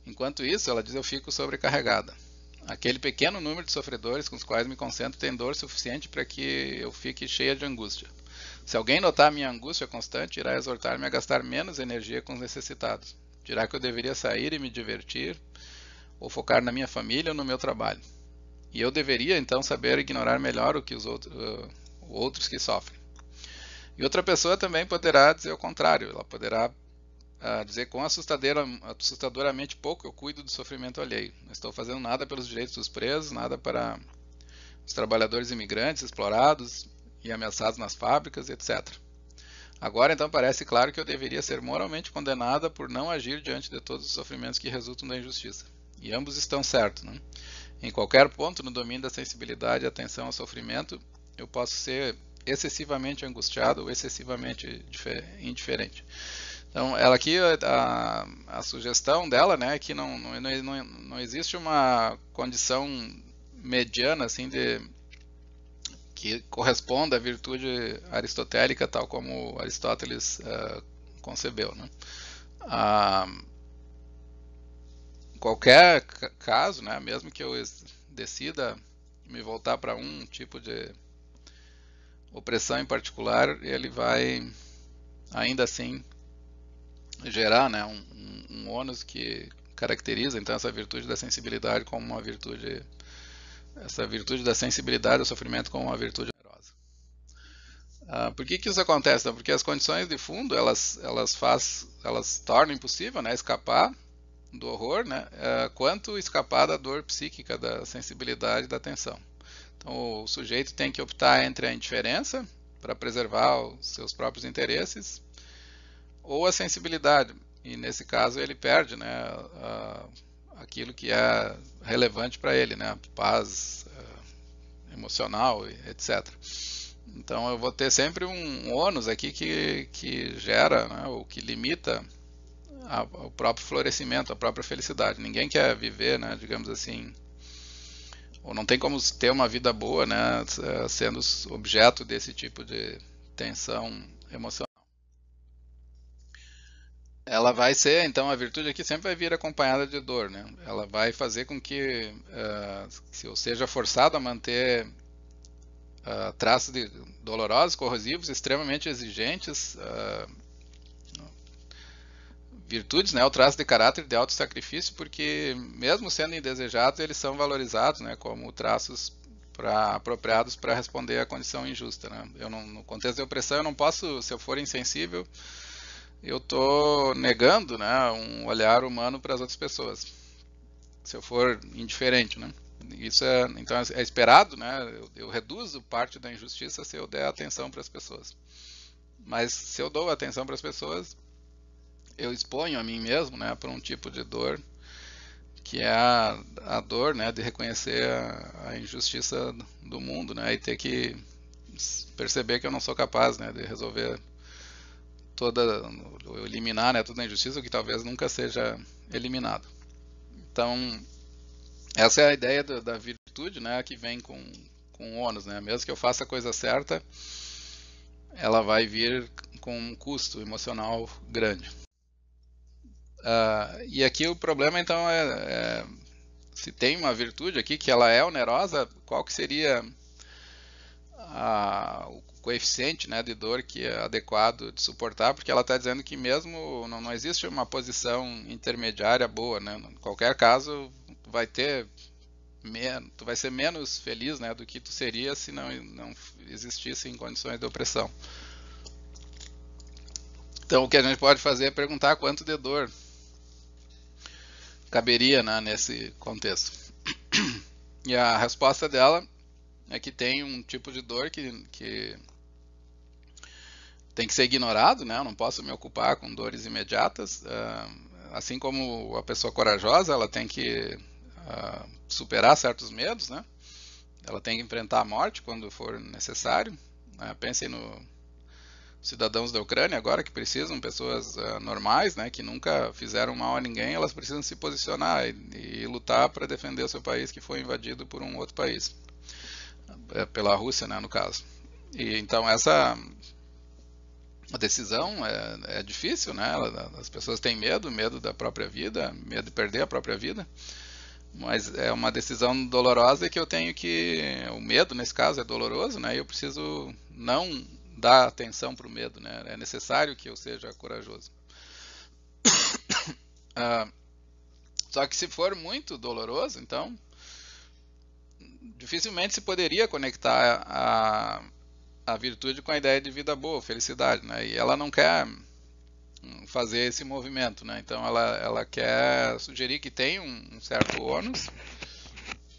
Enquanto isso, ela diz, eu fico sobrecarregada. Aquele pequeno número de sofredores com os quais me concentro tem dor suficiente para que eu fique cheia de angústia. Se alguém notar minha angústia constante, irá exortar-me a gastar menos energia com os necessitados. Dirá que eu deveria sair e me divertir, ou focar na minha família ou no meu trabalho. E eu deveria, então, saber ignorar melhor o que os outros que sofrem. E outra pessoa também poderá dizer o contrário. Ela poderá dizer quão assustadoramente pouco eu cuido do sofrimento alheio. Não estou fazendo nada pelos direitos dos presos, nada para os trabalhadores imigrantes explorados e ameaçados nas fábricas, etc. Agora, então, parece claro que eu deveria ser moralmente condenada por não agir diante de todos os sofrimentos que resultam da injustiça. E ambos estão certos, né? Em qualquer ponto no domínio da sensibilidade e atenção ao sofrimento, eu posso ser excessivamente angustiado ou excessivamente indiferente. Então, ela aqui, a sugestão dela, né, é que não existe uma condição mediana, assim, que corresponda à virtude aristotélica, tal como Aristóteles concebeu, né? Em qualquer caso, né, mesmo que eu decida me voltar para um tipo de opressão em particular, ele vai ainda assim gerar, né, um ônus que caracteriza então essa virtude da sensibilidade como uma virtude, essa virtude da sensibilidade ao sofrimento como uma virtude generosa. Por que isso acontece? Então, porque as condições de fundo elas tornam impossível, né, escapar do horror, né, quanto escapar da dor psíquica, da sensibilidade e da atenção. Então o sujeito tem que optar entre a indiferença para preservar os seus próprios interesses ou a sensibilidade, e nesse caso ele perde, né, aquilo que é relevante para ele, né, paz emocional, etc. Então eu vou ter sempre um ônus aqui que gera, né, ou que limita o próprio florescimento, a própria felicidade. Ninguém quer viver, né, digamos assim, ou não tem como ter uma vida boa, né, sendo objeto desse tipo de tensão emocional. Ela vai ser, então, a virtude aqui sempre vai vir acompanhada de dor, né? Ela vai fazer com que, se eu seja forçado a manter traços dolorosos, corrosivos, extremamente exigentes, virtudes, né, o traço de caráter de auto-sacrifício, porque mesmo sendo indesejados, eles são valorizados, né, como traços apropriados para responder à condição injusta, né? Eu não, no contexto de opressão, eu não posso, se eu for insensível, eu estou negando, né, um olhar humano para as outras pessoas. Se eu for indiferente, né? Isso então é esperado, né? Eu reduzo parte da injustiça se eu der atenção para as pessoas. Mas se eu dou atenção para as pessoas, eu exponho a mim mesmo, né, para um tipo de dor que é a dor, né, de reconhecer a injustiça do mundo, né, e ter que perceber que eu não sou capaz, né, de resolver eliminar, né, toda a injustiça, que talvez nunca seja eliminado. Então, essa é a ideia da virtude, né, que vem com ônus, né, mesmo que eu faça a coisa certa, ela vai vir com um custo emocional grande. E aqui o problema então se tem uma virtude aqui que ela é onerosa, qual que seria o coeficiente, né, de dor que é adequado de suportar, porque ela está dizendo que mesmo não existe uma posição intermediária boa, né, em qualquer caso tu vai ser menos feliz, né, do que tu seria se não existisse em condições de opressão. Então o que a gente pode fazer é perguntar quanto de dor caberia, né, nesse contexto. E a resposta dela é que tem um tipo de dor que tem que ser ignorado, né? Eu não posso me ocupar com dores imediatas. Assim como a pessoa corajosa, ela tem que superar certos medos, né? Ela tem que enfrentar a morte quando for necessário. Pensem no cidadãos da Ucrânia agora que precisam, pessoas normais, né, que nunca fizeram mal a ninguém, elas precisam se posicionar e lutar para defender o seu país que foi invadido por um outro país, pela Rússia, né, no caso. E então essa a decisão é difícil, né? As pessoas têm medo da própria vida, medo de perder a própria vida, mas é uma decisão dolorosa que eu tenho que, o medo nesse caso é doloroso, né? E eu preciso não dar atenção para o medo, né? É necessário que eu seja corajoso. Só que se for muito doloroso, então dificilmente se poderia conectar a virtude com a ideia de vida boa, felicidade, né? E ela não quer fazer esse movimento, né? Então ela quer sugerir que tem um certo ônus.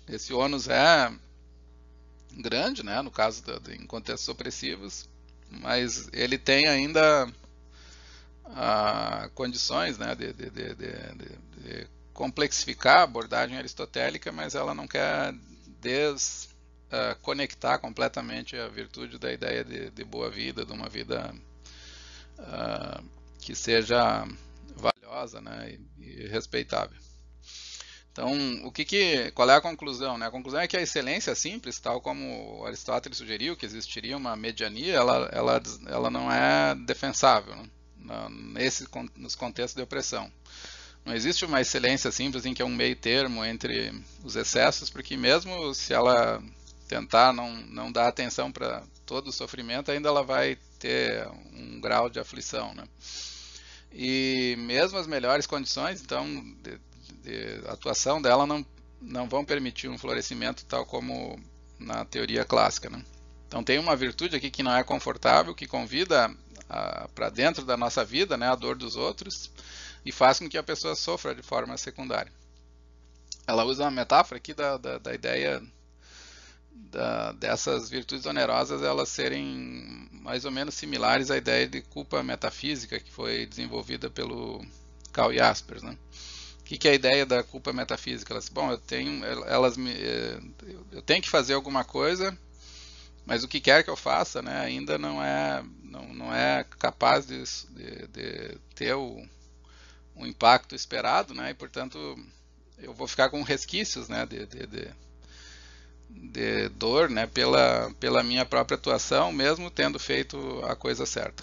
Esse ônus é grande, né? No caso em contextos opressivos, mas ele tem ainda condições, né, de complexificar a abordagem aristotélica, mas ela não quer desconectar completamente a virtude da ideia de boa vida, de uma vida que seja valiosa, né, e respeitável. Então, qual é a conclusão, né? A conclusão é que a excelência simples, tal como Aristóteles sugeriu, que existiria uma mediania, ela não é defensável, né? Nos contextos de opressão. Não existe uma excelência simples em que é um meio termo entre os excessos, porque mesmo se ela tentar não dar atenção para todo o sofrimento, ainda ela vai ter um grau de aflição, né? E mesmo as melhores condições, então, de atuação dela não vão permitir um florescimento tal como na teoria clássica, né? Então tem uma virtude aqui que não é confortável, que convida para dentro da nossa vida, né, a dor dos outros, e faz com que a pessoa sofra de forma secundária. Ela usa uma metáfora aqui da ideia dessas virtudes onerosas elas serem mais ou menos similares à ideia de culpa metafísica que foi desenvolvida pelo Karl Jaspers, né? O que é a ideia da culpa metafísica? Elas, bom, eu tenho que fazer alguma coisa, mas o que quer que eu faça, né, ainda não é capaz de ter um o impacto esperado, né? E portanto eu vou ficar com resquícios, né, de dor, né, pela minha própria atuação, mesmo tendo feito a coisa certa.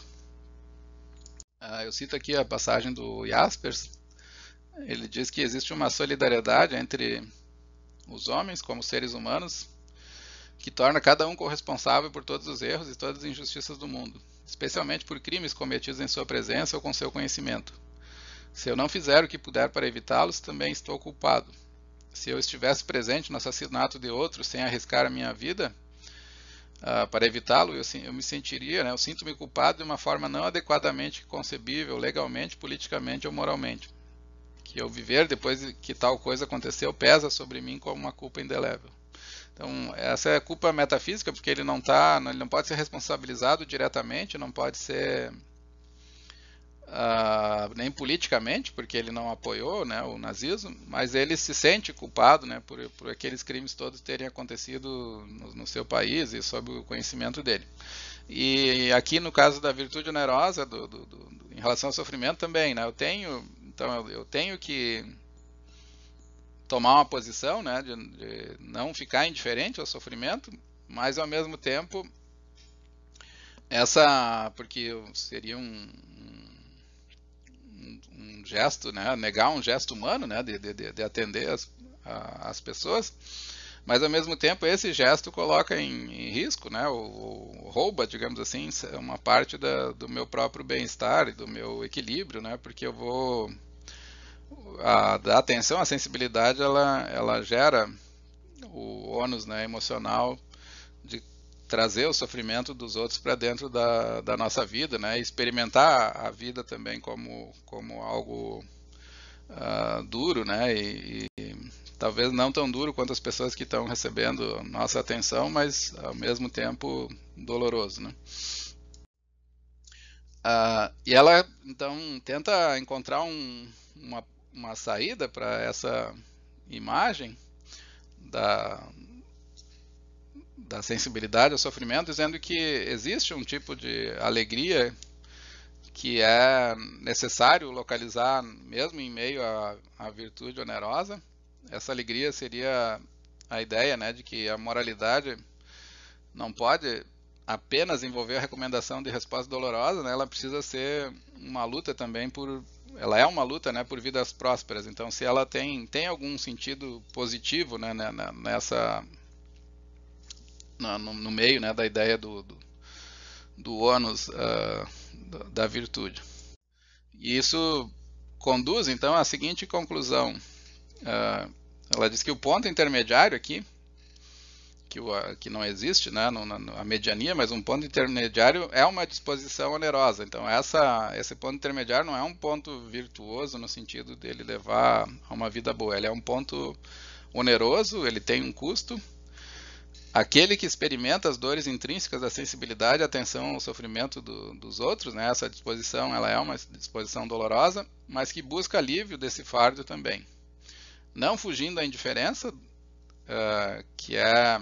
Eu cito aqui a passagem do Jaspers. Ele diz que existe uma solidariedade entre os homens como seres humanos que torna cada um corresponsável por todos os erros e todas as injustiças do mundo, especialmente por crimes cometidos em sua presença ou com seu conhecimento. Se eu não fizer o que puder para evitá-los, também estou culpado. Se eu estivesse presente no assassinato de outro sem arriscar a minha vida para evitá-lo, eu me sentiria, né, eu sinto-me culpado de uma forma não adequadamente concebível, legalmente, politicamente ou moralmente. Que eu viver depois que tal coisa aconteceu pesa sobre mim como uma culpa indelével. Então, essa é a culpa metafísica, porque ele não pode ser responsabilizado diretamente, não pode ser nem politicamente, porque ele não apoiou, né, o nazismo, mas ele se sente culpado, né, por aqueles crimes todos terem acontecido no seu país e sob o conhecimento dele. E aqui no caso da virtude onerosa, em relação ao sofrimento também, né, eu tenho que tomar uma posição, né, de não ficar indiferente ao sofrimento, mas ao mesmo tempo porque seria um gesto, né, negar um gesto humano, né, de atender as pessoas, mas ao mesmo tempo esse gesto coloca em risco, né, ou rouba, digamos assim, uma parte do meu próprio bem-estar e do meu equilíbrio, né, porque eu vou da atenção, a sensibilidade, ela gera o ônus, né, emocional de trazer o sofrimento dos outros para dentro da nossa vida, né, e experimentar a vida também como algo duro, né, e talvez não tão duro quanto as pessoas que estão recebendo nossa atenção, mas ao mesmo tempo doloroso, né. E ela então tenta encontrar uma saída para essa imagem da sensibilidade ao sofrimento, dizendo que existe um tipo de alegria que é necessário localizar mesmo em meio à virtude onerosa. Essa alegria seria a ideia, né, de que a moralidade não pode apenas envolver a recomendação de resposta dolorosa, né, ela precisa ser uma luta também ela é uma luta, né, por vidas prósperas. Então, se ela tem algum sentido positivo, né, no meio, né, da ideia do ônus da virtude. E isso conduz, então, à seguinte conclusão. Ela diz que o ponto intermediário aqui, que não existe, né, a mediania, mas um ponto intermediário é uma disposição onerosa. Então esse ponto intermediário não é um ponto virtuoso no sentido dele levar a uma vida boa. Ele é um ponto oneroso, ele tem um custo. Aquele que experimenta as dores intrínsecas da sensibilidade, atenção ao sofrimento dos outros, né, essa disposição, ela é uma disposição dolorosa, mas que busca alívio desse fardo também. Não fugindo da indiferença, que é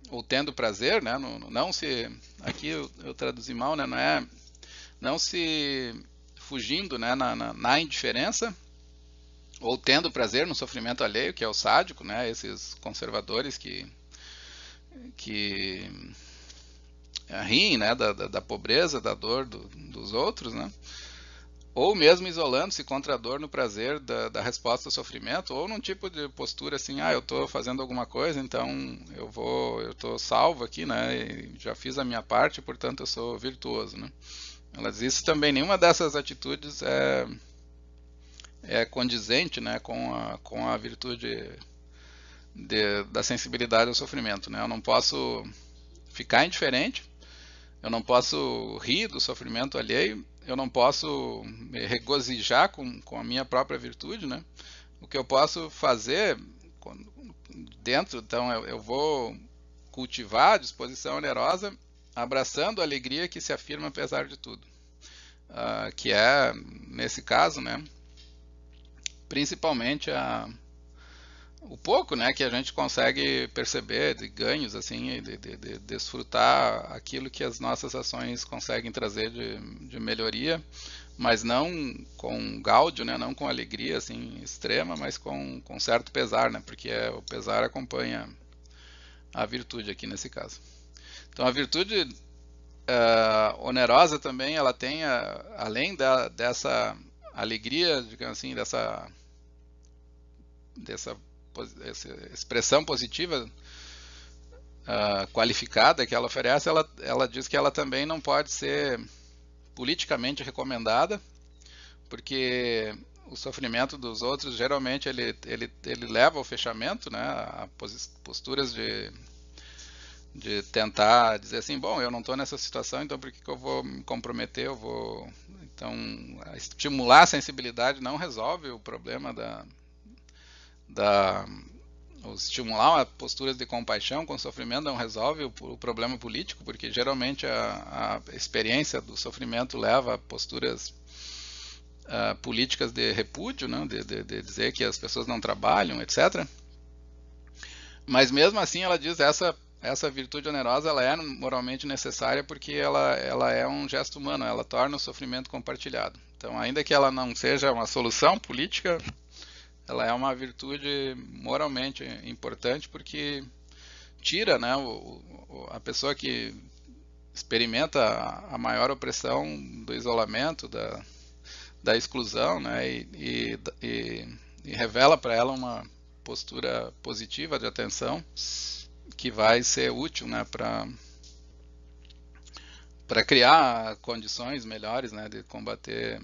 ou tendo prazer, né? Não se, aqui eu traduzi mal, né? Não se fugindo, né? Na indiferença, ou tendo prazer no sofrimento alheio, que é o sádico, né? Esses conservadores que riem, né? Da pobreza, da dor dos outros, né? Ou mesmo isolando-se contra a dor no prazer da resposta ao sofrimento, ou num tipo de postura assim, eu estou fazendo alguma coisa, então eu estou salvo aqui, né, e já fiz a minha parte, portanto eu sou virtuoso, né. Ela diz isso também, nenhuma dessas atitudes é condizente, né, com a virtude da sensibilidade ao sofrimento, né. Eu não posso ficar indiferente, eu não posso rir do sofrimento alheio, eu não posso me regozijar com a minha própria virtude, né? O que eu posso fazer dentro, então eu vou cultivar a disposição onerosa, abraçando a alegria que se afirma apesar de tudo, que é, nesse caso, né, principalmente o pouco, né, que a gente consegue perceber de ganhos, assim, de desfrutar aquilo que as nossas ações conseguem trazer de melhoria, mas não com gáudio, né, não com alegria, assim, extrema, mas com certo pesar, né, porque o pesar acompanha a virtude aqui nesse caso. Então a virtude onerosa também, ela tem, além dessa alegria, digamos assim, dessa expressão positiva qualificada que ela oferece, ela diz que ela também não pode ser politicamente recomendada, porque o sofrimento dos outros geralmente ele leva ao fechamento, né, a posturas de tentar dizer assim, bom, eu não estou nessa situação, então por que eu vou me comprometer, Então, estimular a sensibilidade não resolve o problema estimular posturas de compaixão com sofrimento não resolve o problema político, porque geralmente a experiência do sofrimento leva a posturas políticas de repúdio, né, de dizer que as pessoas não trabalham, etc. Mas mesmo assim ela diz essa virtude onerosa ela é moralmente necessária porque ela é um gesto humano, ela torna o sofrimento compartilhado. Então, ainda que ela não seja uma solução política, ela é uma virtude moralmente importante porque tira, né, a pessoa que experimenta a maior opressão do isolamento, da exclusão, né, e revela para ela uma postura positiva de atenção que vai ser útil, né, para criar condições melhores, né, de combater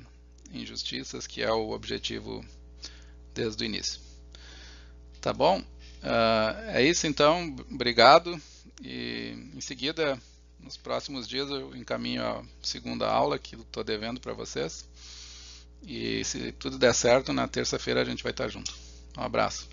injustiças, que é o objetivo desde o início. Tá bom? É isso então, obrigado. E em seguida, nos próximos dias, eu encaminho a segunda aula que estou devendo para vocês. E se tudo der certo, na terça-feira a gente vai estar junto. Um abraço.